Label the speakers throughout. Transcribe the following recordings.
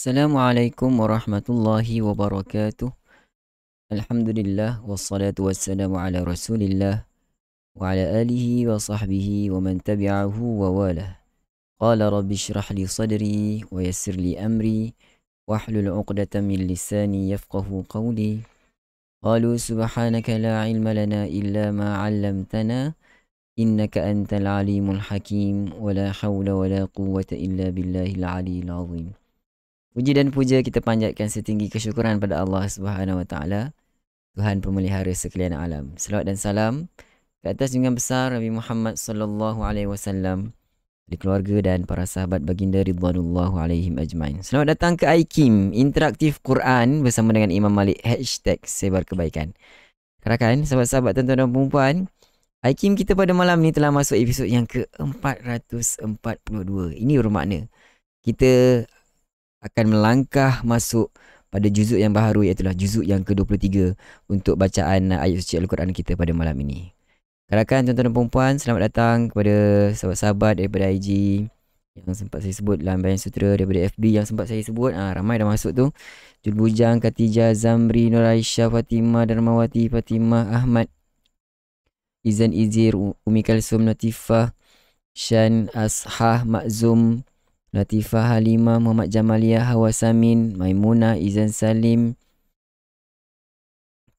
Speaker 1: Assalamualaikum warahmatullahi wabarakatuh. Alhamdulillah wassalatu wassalamu ala Rasulillah wa ala alihi wa sahbihi wa man tabi'ahu wa walah. Qala rabbi shrah li sadri wa yassir li amri wahlul 'uqdatam min lisani yafqahu qawli. Qalu subhanaka la ilma lana illa ma 'allamtana innaka antal alimul hakim wa la hawla wa la quwwata illa billahil aliyyil azim. Puji dan puja kita panjatkan setinggi kesyukuran pada Allah Subhanahu Wa Taala, Tuhan pemelihara sekalian alam. Selawat dan salam ke atas junjungan besar Nabi Muhammad sallallahu alaihi wasallam, di keluarga dan para sahabat baginda ridwanullahu alaihim ajmain. Selamat datang ke IKIM Interaktif Quran bersama dengan Imam Malik #Sebar Kebaikan. Rakan, sahabat-sahabat tuan-tuan dan puan-puan, IKIM kita pada malam ni telah masuk episod yang ke-442. Ini bermakna kita akan melangkah masuk pada juzuk yang baharu, iaitu juzuk yang ke-23 untuk bacaan ayat suci Al-Quran kita pada malam ini. Rakan, tuan-tuan dan puan-puan, selamat datang kepada sahabat-sahabat daripada IG yang sempat saya sebut, Lambayan Sutera, daripada FB yang sempat saya sebut. Ramai dah masuk tu. Jul Bujang, Khatijah, Zamri, Nur Aisyah, Fatimah, Darmawati, Fatimah, Ahmad, Izan Izir, Umi Kalsum, Latifah, Shan, Ashah, Makzum, Latifah, Halimah, Muhammad Jamaliyah, Hawa Samin, Maimunah, Izan Salim,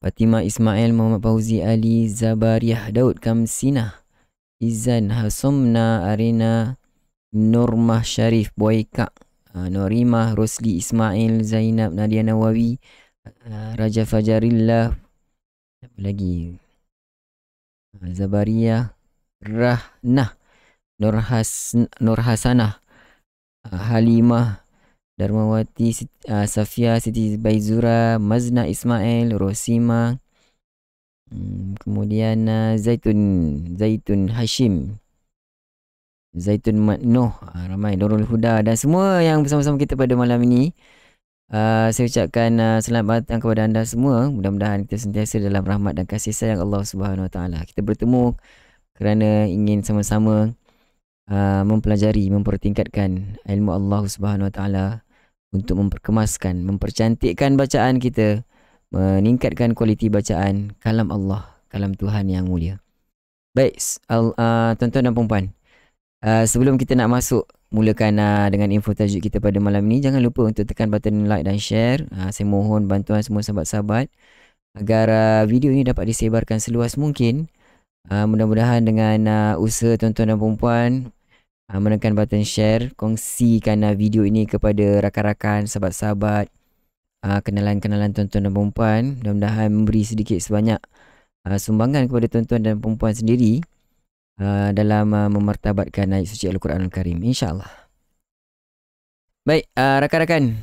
Speaker 1: Fatimah Ismail, Muhammad Fauzi Ali, Zabariyah, Daud Kamsinah, Izan, Hasumna, Arina, Nurmah Syarif, Boyka, Norimah, Rosli Ismail, Zainab, Nadia Nawawi, Raja Fajarillah, apa lagi, Zabariyah, Rahnah, Nur Hasanah, Halimah, Darmawati, Safia, Siti Baizura, Mazna Ismail, Rosima, kemudian Zaitun Hashim, Zaitun Nuh, ramai, Nurul Huda dan semua yang bersama-sama kita pada malam ini. Saya ucapkan selamat datang kepada anda semua. Mudah-mudahan kita sentiasa dalam rahmat dan kasih sayang Allah Subhanahu Wa Taala. Kita bertemu kerana ingin sama-sama mempelajari, mempertingkatkan ilmu Allah Subhanahu Wa Taala untuk memperkemaskan, mempercantikkan bacaan kita, meningkatkan kualiti bacaan kalam Allah, kalam Tuhan yang mulia. Baik, tuan-tuan dan puan-puan, sebelum kita nak masuk mulakan dengan info tajuk kita pada malam ini, jangan lupa untuk tekan button like dan share. Saya mohon bantuan semua sahabat-sahabat agar video ini dapat disebarkan seluas mungkin. Mudah-mudahan dengan usaha tuan-tuan dan puan-puan, menekan button share, kongsikan video ini kepada rakan-rakan, sahabat-sahabat, kenalan-kenalan tuan-tuan dan puan-puan. Mudah-mudahan memberi sedikit sebanyak sumbangan kepada tuan-tuan dan puan-puan sendiri dalam memartabatkan ayat suci Al-Quran Al-Karim, insya-Allah. Baik, rakan-rakan,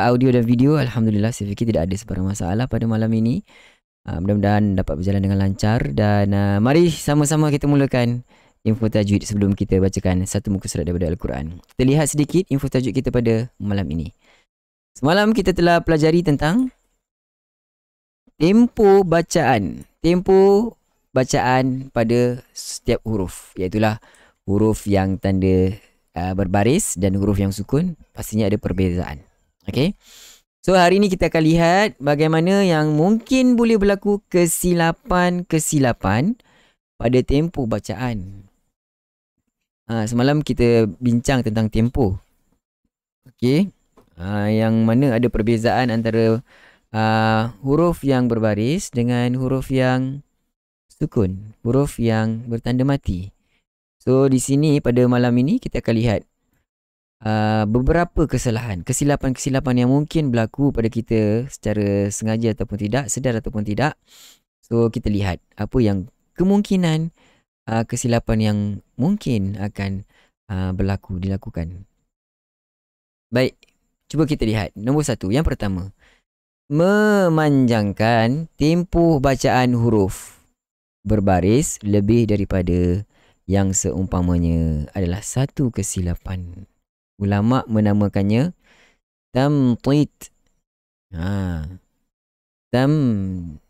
Speaker 1: audio dan video alhamdulillah saya fikir tidak ada sebarang masalah pada malam ini. Mudah-mudahan dapat berjalan dengan lancar dan mari sama-sama kita mulakan info tajwid sebelum kita bacakan satu muka surat daripada Al-Quran. Kita lihat sedikit info tajwid kita pada malam ini. Semalam kita telah pelajari tentang tempo bacaan. Tempo bacaan pada setiap huruf, iaitulah huruf yang tanda berbaris dan huruf yang sukun. Pastinya ada perbezaan. Okey. So hari ini kita akan lihat bagaimana yang mungkin boleh berlaku kesilapan pada tempo bacaan. Semalam kita bincang tentang tempo. Okey. Yang mana ada perbezaan antara huruf yang berbaris dengan huruf yang sukun, huruf yang bertanda mati. So di sini pada malam ini kita akan lihat beberapa kesilapan-kesilapan yang mungkin berlaku pada kita secara sengaja ataupun tidak, sedar ataupun tidak. So kita lihat apa yang kemungkinan kesilapan yang mungkin akan dilakukan. Baik, cuba kita lihat. Nombor 1, yang pertama, memanjangkan tempoh bacaan huruf berbaris lebih daripada yang seumpamanya adalah satu kesilapan. Ulama menamakannya tamtid. Tamtid.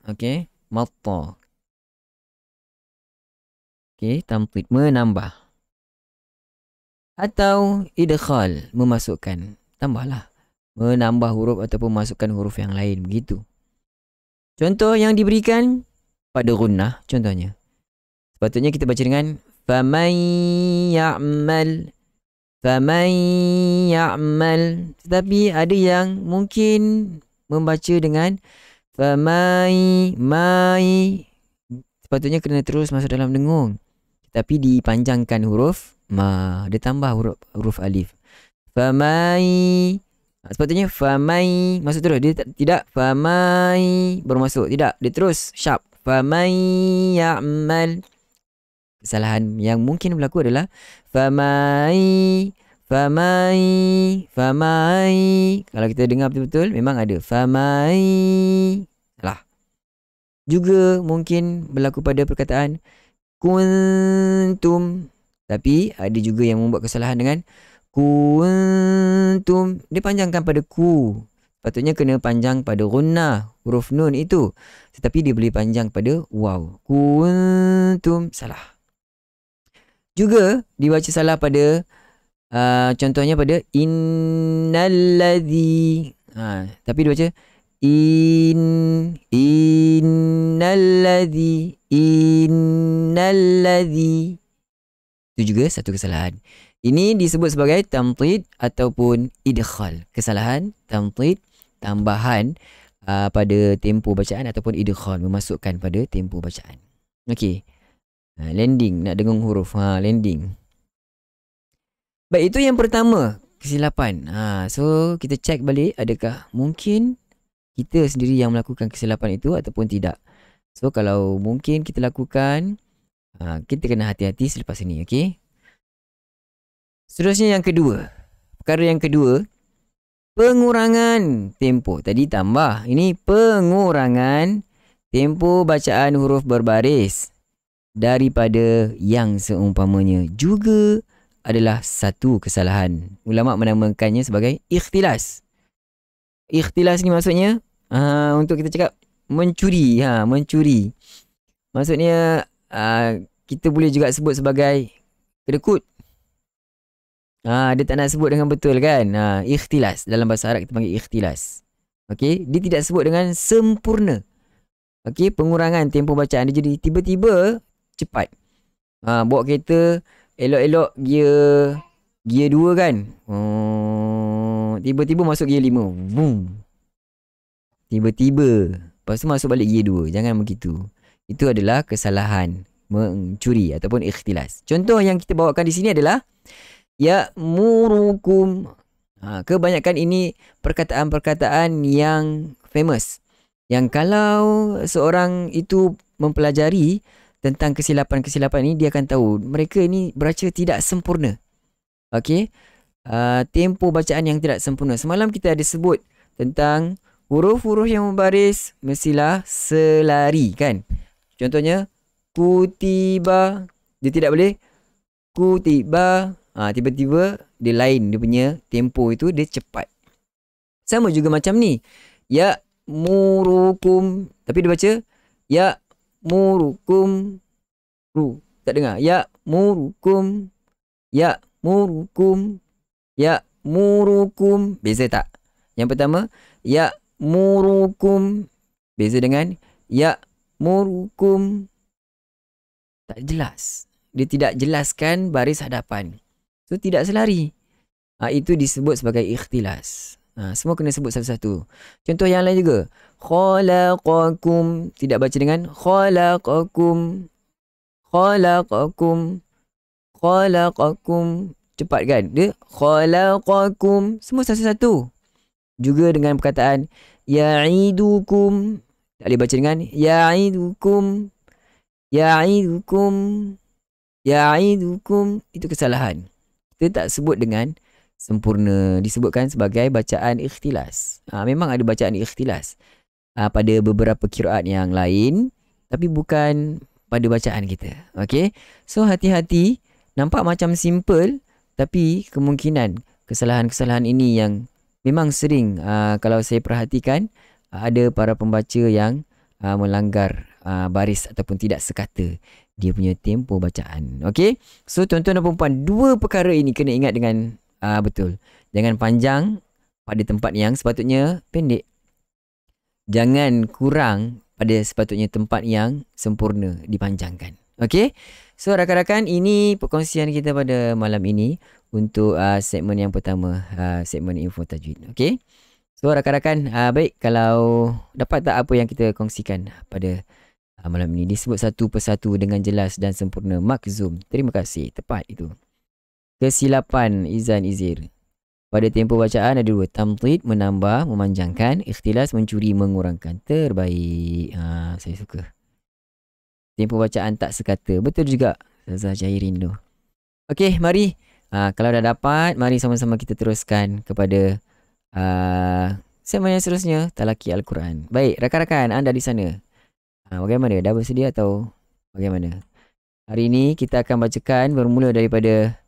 Speaker 1: Okey, matta. Okey, tamtid, menambah. Atau idkhal, memasukkan. Tambahlah. Menambah huruf ataupun masukkan huruf yang lain, begitu. Contoh yang diberikan pada gunnah, contohnya. Sepatutnya kita baca dengan faman ya'mal. Tetapi ada yang mungkin membaca dengan famai. Sepatutnya kena terus masuk dalam dengung. Tapi dipanjangkan huruf ma, dia tambah huruf alif. Famai. Sepatutnya famai masuk terus. Dia tidak famai baru masuk. Tidak, dia terus sharp. Famai ya'mal. Kesalahan yang mungkin berlaku adalah famai. Kalau kita dengar betul-betul memang ada famai. Salah. Juga mungkin berlaku pada perkataan kuntum. Tapi ada juga yang membuat kesalahan dengan kuntum. Dia panjangkan pada ku. Patutnya kena panjang pada gunnah, huruf nun itu. Tetapi dia boleh panjang pada waw. Kuntum. Salah. Juga dibaca salah pada contohnya pada innalladzi. Tapi dibaca innalladzi. Itu juga satu kesalahan. Ini disebut sebagai tamtid ataupun idkhal. Kesalahan tamtid, tambahan pada tempoh bacaan, ataupun idkhal, memasukkan pada tempoh bacaan. Okey. Landing, nak dengung huruf. Landing. Baik, itu yang pertama, kesilapan. So kita cek balik adakah mungkin kita sendiri yang melakukan kesilapan itu ataupun tidak. So kalau mungkin kita lakukan, kita kena hati-hati selepas ini. Okey. Seterusnya yang kedua. Perkara yang kedua, pengurangan tempoh. Tadi tambah, ini pengurangan tempoh bacaan huruf berbaris daripada yang seumpamanya juga adalah satu kesalahan. Ulama menamakannya sebagai ikhtilas. Ikhtilas ni maksudnya untuk kita cakap mencuri. Mencuri. Maksudnya kita boleh juga sebut sebagai kedekut. Dia tak nak sebut dengan betul kan. Ikhtilas. Dalam bahasa Arab kita panggil ikhtilas. Okey, dia tidak sebut dengan sempurna. Okey, pengurangan tempoh bacaan dia jadi tiba-tiba cepat. Bawa kereta elok-elok gear 2 kan. Tiba-tiba masuk gear 5. Boom. Tiba-tiba. Lepas tu masuk balik gear 2. Jangan begitu. Itu adalah kesalahan mencuri ataupun ikhtilas. Contoh yang kita bawakan di sini adalah ya'murukum. Kebanyakan ini perkataan-perkataan yang famous. Yang kalau seorang itu mempelajari tentang kesilapan-kesilapan ini, dia akan tahu mereka ini baca tidak sempurna. Okey. Tempoh bacaan yang tidak sempurna. Semalam kita ada sebut tentang huruf-huruf yang membaris mestilah selari kan. Contohnya kutiba, dia tidak boleh kutiba. Tiba-tiba dia lain, dia punya tempo itu dia cepat. Sama juga macam ni. Ya murukum, tapi dia baca ya murukum. Tak dengar. Ya murukum. Ya murukum. Ya murukum. Beza tak? Yang pertama, ya murukum. Beza dengan ya murukum. Tak jelas. Dia tidak jelaskan baris hadapan. So tidak selari. Itu disebut sebagai ikhtilas. Semua kena sebut satu-satu. Contoh yang lain juga. Khalaqakum. Tidak baca dengan khalaqakum. Khalaqakum. Khalaqakum. Cepat kan? Dia khalaqakum. Semua satu-satu. Juga dengan perkataan ya'idukum. Tak boleh baca dengan ya'idukum. Ya'idukum. Ya'idukum. Itu kesalahan. Kita tak sebut dengan sempurna. Disebutkan sebagai bacaan ikhtilas. Memang ada bacaan ikhtilas pada beberapa qiraat yang lain, tapi bukan pada bacaan kita. Okay? So hati-hati. Nampak macam simple, tapi kemungkinan kesalahan-kesalahan ini yang memang sering kalau saya perhatikan, ada para pembaca yang melanggar baris ataupun tidak sekata dia punya tempo bacaan. Okay? So tuan-tuan dan puan-puan, dua perkara ini kena ingat dengan betul. Jangan panjang pada tempat yang sepatutnya pendek. Jangan kurang pada sepatutnya tempat yang sempurna dipanjangkan. Okay? So rakan-rakan, ini perkongsian kita pada malam ini untuk segmen yang pertama, segmen info tajwid. Okay? So rakan-rakan, baik, kalau dapat tak apa yang kita kongsikan pada malam ini disebut satu persatu dengan jelas dan sempurna. Makzum, terima kasih, tepat itu. Kesilapan Izan Izir. Pada tempoh bacaan ada dua. Tamtid, menambah, memanjangkan. Ikhtilas, mencuri, mengurangkan. Terbaik. Saya suka. Tempoh bacaan tak sekata. Betul juga Zazah Jairin tu. Okey, mari. Kalau dah dapat, mari sama-sama kita teruskan kepada segmen yang seterusnya, Talaki Al-Quran. Baik, rakan-rakan anda di sana, bagaimana? Dah bersedia atau bagaimana? Hari ini kita akan bacakan bermula daripada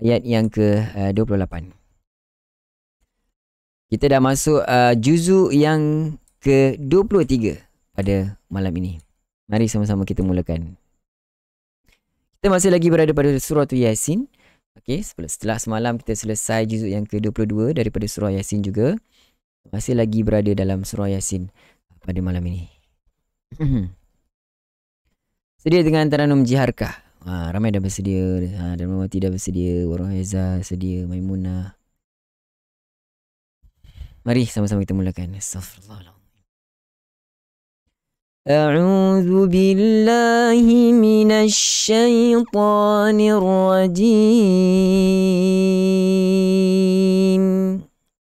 Speaker 1: ayat yang ke-28. Kita dah masuk juzuk yang ke-23 pada malam ini. Mari sama-sama kita mulakan. Kita masih lagi berada pada surah Yasin. Okey, setelah semalam kita selesai juzuk yang ke-22 daripada surah Yasin juga. Masih lagi berada dalam surah Yasin pada malam ini. Sedia dengan Taranum Jiharkah? Ramai dah bersedia. Darmawati dah bersedia. Waraheza sedia. Maimunah. Mari sama-sama kita mulakan. Astaghfirullahaladzim. A'udzu billahi minasy syaithanir rajim.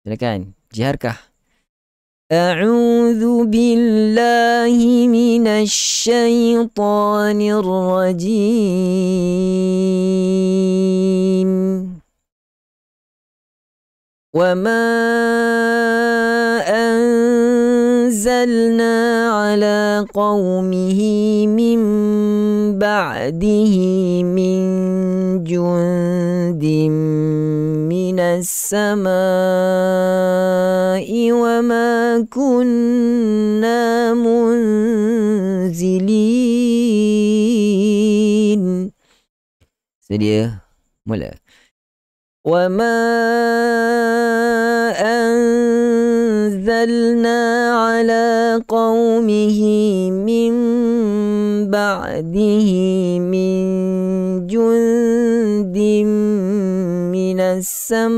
Speaker 1: Silakan, Jiharkah? A'udzu billahi minasy syaithanir rajim. Wa ma anzalna ala qaumihi min ba'dihi min jundin minas samai wa ma kunna munzilin. Sedia? Mula. Wa ma anzalna ala qaumihi min ba'dihi min jundin minas samai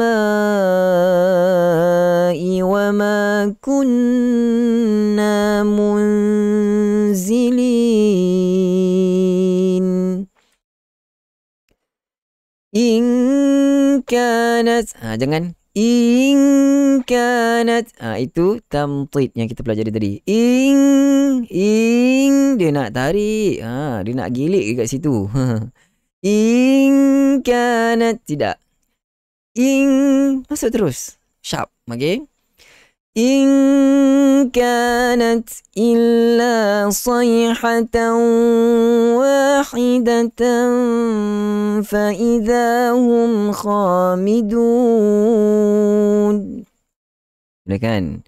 Speaker 1: wa ma kunna munzilin. In kanat, jangan in kanat, itu tamtid yang kita pelajari tadi. In dia nak tarik, dia nak gilik kat situ. In kanat, tidak. In masuk terus, sharp, okay? In kanat illa sayhatan wahidatan fa idza hum khamidun. Boleh kan?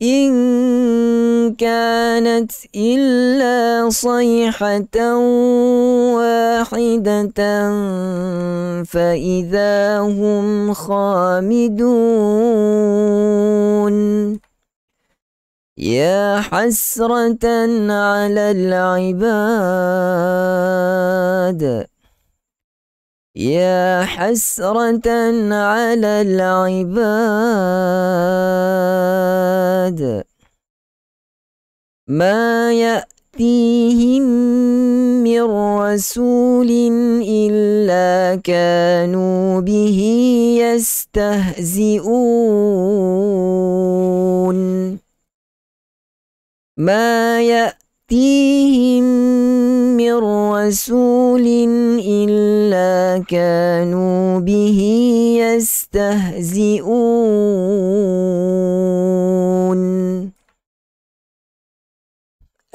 Speaker 1: In kanat illa sayhatan wahidatan fa idza hum khamidun. Ya hasratan 'alal 'ibad. يا حسرة على العباد ما يأتيهم من رسول إلا كانوا به يستهزئون ما يأتيهم من رسول إلا كانوا به يستهزئون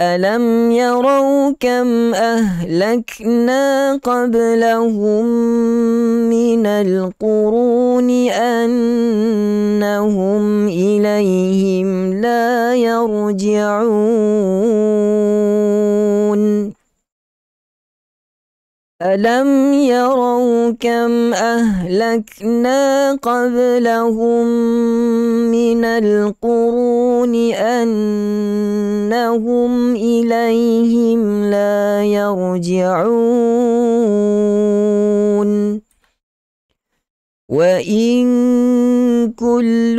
Speaker 1: ألم يروا كم أهلكنا قبلهم من القرون أنهم إليهم لا يرجعون ألم يروا كم أهلكنا قبلهم من القرون أنهم إليهم لا يرجعون وإن كل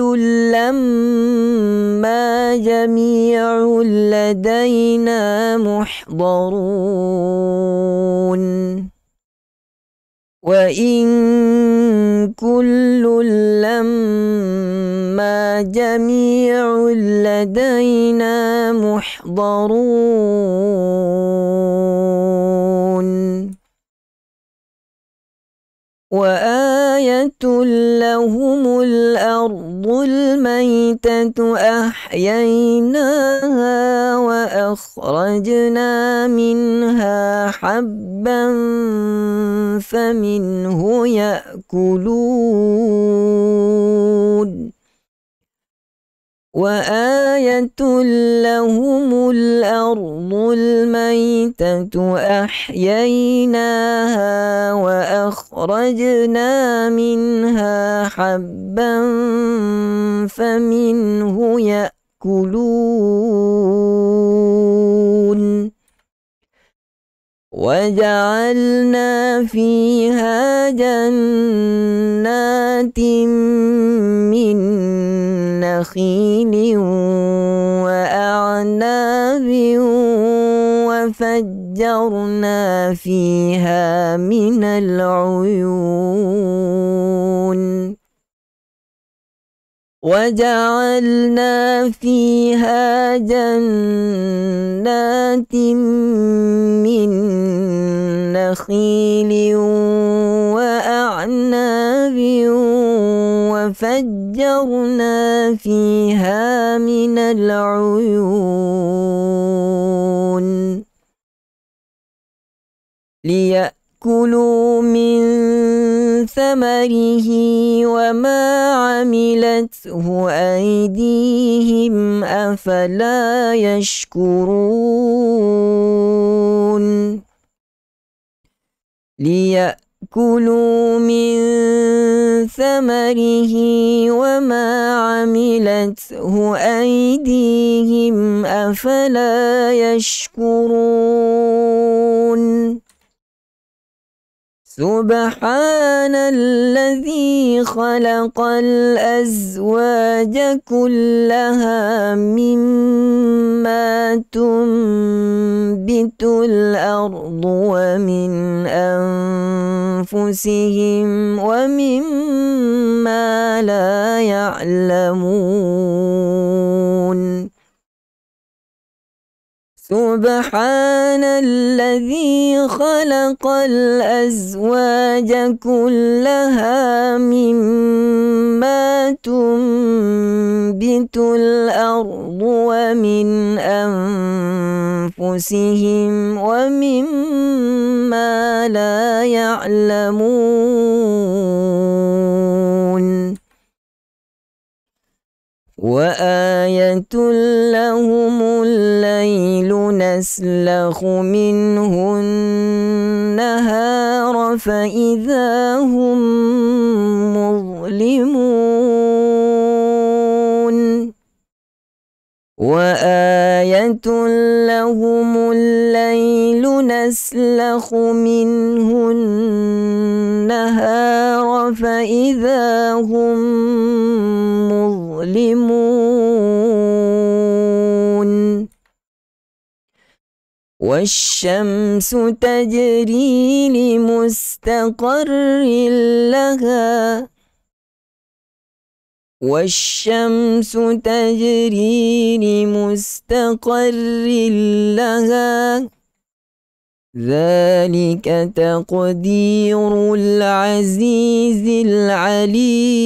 Speaker 1: لما جميع لدينا محضرون وإن كل لما جميع لدينا محضرون وآية لهم الأرض الميتة أحييناها وأخرجنا منها حبا فمنه يأكلون وآية لهم الأرض الميتة أحييناها وأخرجنا منها حبا فمنه يأكلون وجعلنا فيها جنات من نخيل وأعناب وفجرنا فيها من العيون وجعلنا فيها جنات من نخيل وأعناب وفجرنا فيها من العيون ليأكلوا من ثمره وما عملته أيديهم أفلا يشكرون ليأكلوا من ثمره وما عملته أيديهم أفلا يشكرون سبحان الذي خلق الأزواج كلها مما تنبت الأرض ومن أنفسهم ومما لا يعلمون سبحان الذي خلق الأزواج كلها مما تنبت الأرض ومن أنفسهم ومما لا يعلمون وآية لهم الليل نسلخ منه النهار فإذا هم مظلمون وآية لهم الليل نسلخ منه النهار فإذا هم مظلمون والشمس تجري لمستقر لها والشمس تجري لمستقر لها ذلك تقدير العزيز العليم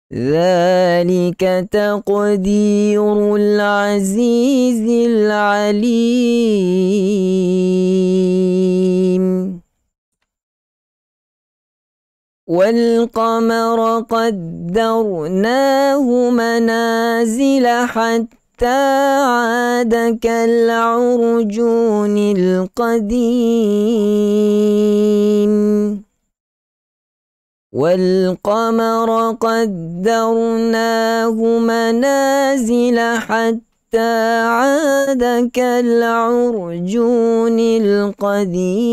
Speaker 1: ذلك تقدير العزيز العليم والقمر قدرناه منازل حتى عاد كالعرجون القديم والقمر قدرناه منازل حتى عاد كالعرجون القديم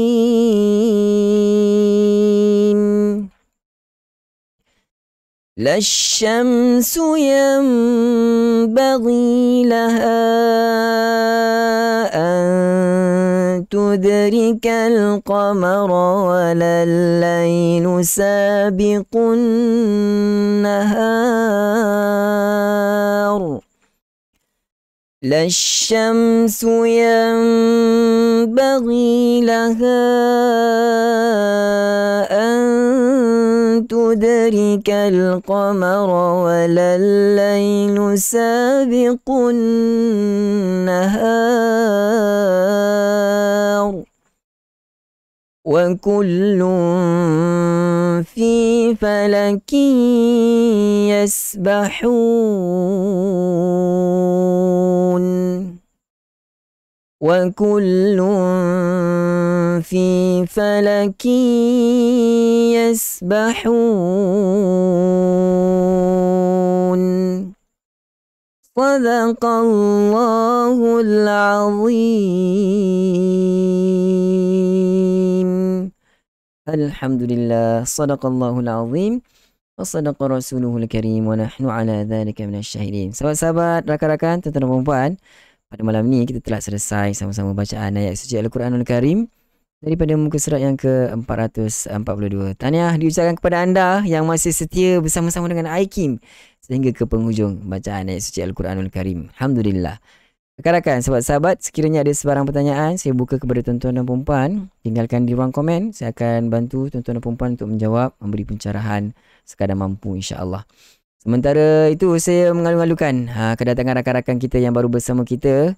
Speaker 1: لا الشمس ينبغي لها أن تدرك القمر ولا الليل سابق النهار لا الشمس ينبغي لها أن تدرك القمر ولا الليل سابق النهار وكل في فلك يسبحون وكل في فلك يسبحون صدق الله العظيم Alhamdulillah sadaqallahul azim wa sadaqa rasuluhul karim wa nahnu ala dhalika minasyahidin. Sahabat-sahabat, rakan-rakan, tuan-tuan dan puan-puan, pada malam ni kita telah selesai sama-sama bacaan ayat suci Al-Quranul Karim daripada muka surat yang ke-442. Tahniah diucapkan kepada anda yang masih setia bersama-sama dengan Aikim sehingga ke penghujung bacaan ayat suci Al-Quranul Karim. Alhamdulillah. Rakan-rakan, sahabat-sahabat, sekiranya ada sebarang pertanyaan, saya buka kepada tuan-tuan dan puan-puan. Tinggalkan di ruang komen. Saya akan bantu tuan-tuan dan puan-puan untuk menjawab, memberi pencerahan sekadar mampu, insya-Allah. Sementara itu, saya mengalu-alukan kedatangan rakan-rakan kita yang baru bersama kita.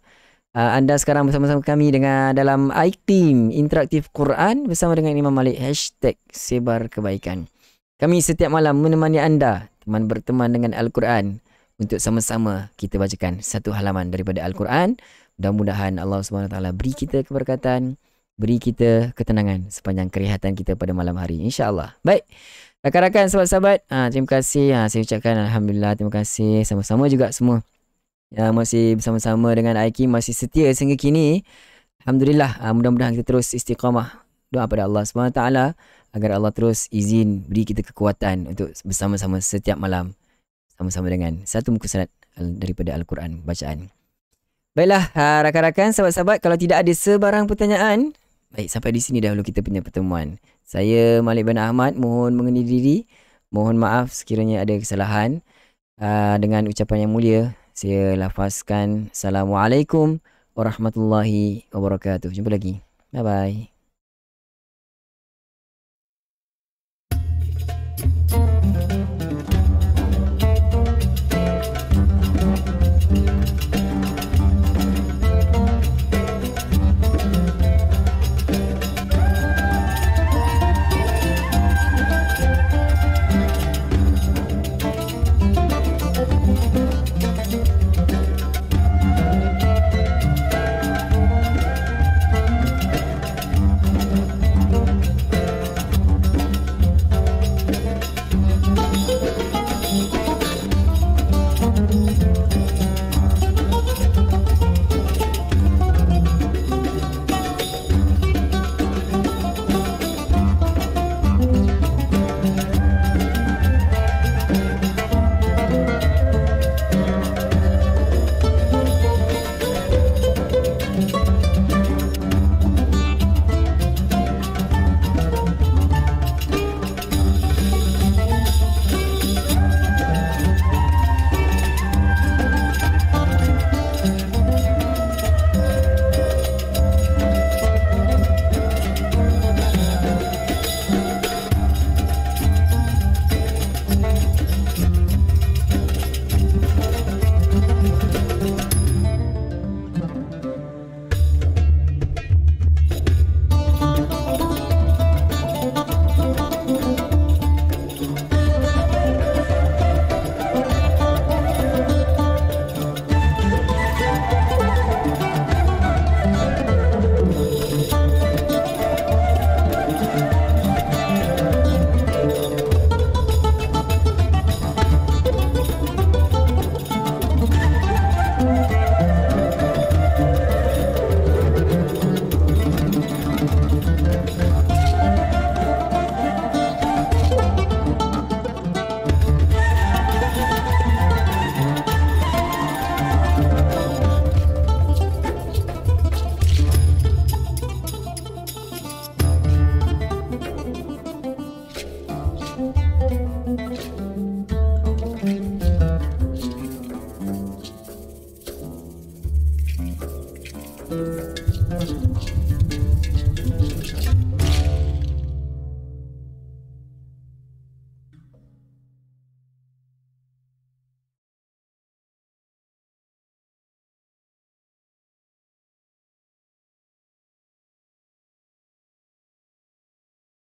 Speaker 1: Anda sekarang bersama-sama kami dengan dalam iTeam Interaktif Quran bersama dengan Imam Malik #SebarKebaikan. Kami setiap malam menemani anda, teman berteman dengan Al-Quran, untuk sama-sama kita bacakan satu halaman daripada Al-Quran. Mudah-mudahan Allah SWT beri kita keberkatan, beri kita ketenangan sepanjang kerehatan kita pada malam hari, insya-Allah. Baik, rakan-rakan, sahabat-sahabat, terima kasih. Saya ucapkan Alhamdulillah, terima kasih sama-sama juga semua yang masih bersama-sama dengan Aikim, masih setia sehingga kini. Alhamdulillah, mudah-mudahan kita terus istiqamah. Doa pada Allah SWT agar Allah terus izin beri kita kekuatan untuk bersama-sama setiap malam sama-sama dengan satu muka surat daripada Al-Quran bacaan. Baiklah, rakan-rakan, sahabat-sahabat, kalau tidak ada sebarang pertanyaan, baik, sampai di sini dahulu kita punya pertemuan. Saya Malik bin Ahmad, mohon mengenali diri, mohon maaf sekiranya ada kesalahan. Dengan ucapan yang mulia, saya lafazkan Assalamualaikum warahmatullahi wabarakatuh. Jumpa lagi. Bye-bye.